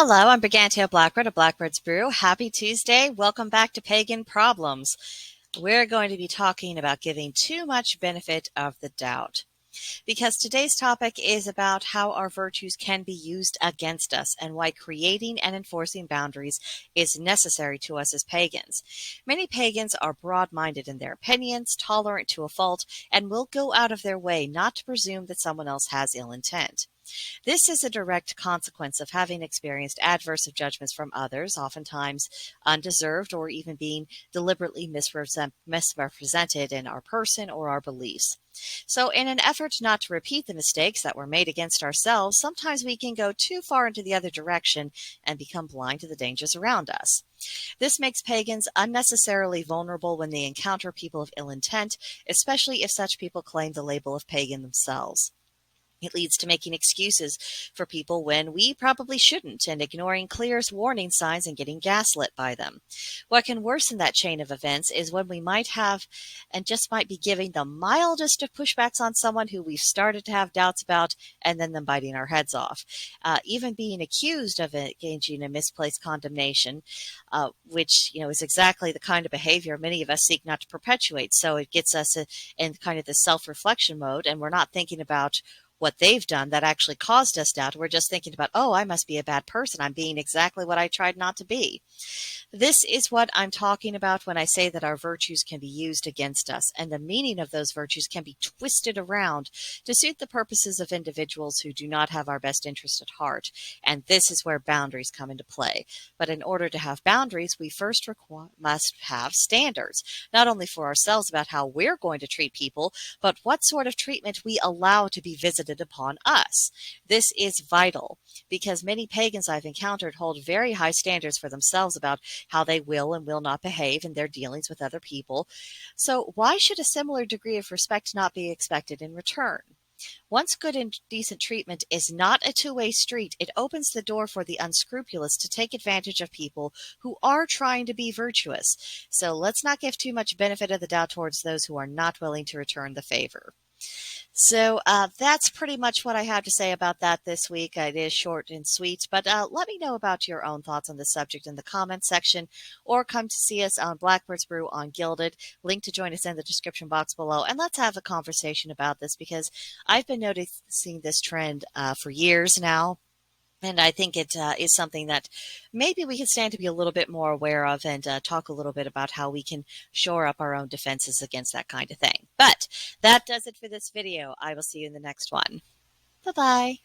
Hello, I'm BrigantiaBlackbird of BlackbirdsBrew. Happy Tuesday. Welcome back to Pagan Problems. We're going to be talking about giving too much benefit of the doubt, because today's topic is about how our virtues can be used against us and why creating and enforcing boundaries is necessary to us as pagans. Many pagans are broad-minded in their opinions, tolerant to a fault, and will go out of their way not to presume that someone else has ill intent. This is a direct consequence of having experienced adverse judgments from others, oftentimes undeserved or even being deliberately misrepresented in our person or our beliefs. So in an effort not to repeat the mistakes that were made against ourselves, sometimes we can go too far into the other direction and become blind to the dangers around us. This makes pagans unnecessarily vulnerable when they encounter people of ill intent, especially if such people claim the label of pagan themselves. It leads to making excuses for people when we probably shouldn't, and ignoring clear warning signs and getting gaslit by them. What can worsen that chain of events is when we might have and just might be giving the mildest of pushbacks on someone who we've started to have doubts about, and then them biting our heads off. Even being accused of engaging in misplaced condemnation, which is exactly the kind of behavior many of us seek not to perpetuate. So it gets us in kind of the self-reflection mode, and we're not thinking about what they've done that actually caused us doubt. We're just thinking about, oh, I must be a bad person. I'm being exactly what I tried not to be. This is what I'm talking about when I say that our virtues can be used against us, and the meaning of those virtues can be twisted around to suit the purposes of individuals who do not have our best interest at heart. And this is where boundaries come into play. But in order to have boundaries, we first must have standards, not only for ourselves about how we're going to treat people, but what sort of treatment we allow to be visited upon us. This is vital, because many pagans I've encountered hold very high standards for themselves about how they will and will not behave in their dealings with other people. So why should a similar degree of respect not be expected in return? Once good and decent treatment is not a two-way street, it opens the door for the unscrupulous to take advantage of people who are trying to be virtuous. So let's not give too much benefit of the doubt towards those who are not willing to return the favor. So that's pretty much what I have to say about that this week. It is short and sweet, but let me know about your own thoughts on the subject in the comments section, or come to see us on Blackbird's Brew on Gilded. Link to join us in the description box below, and let's have a conversation about this, because I've been noticing this trend for years now. And I think it is something that maybe we can stand to be a little bit more aware of, and talk a little bit about how we can shore up our own defenses against that kind of thing. But that does it for this video. I will see you in the next one. Bye-bye.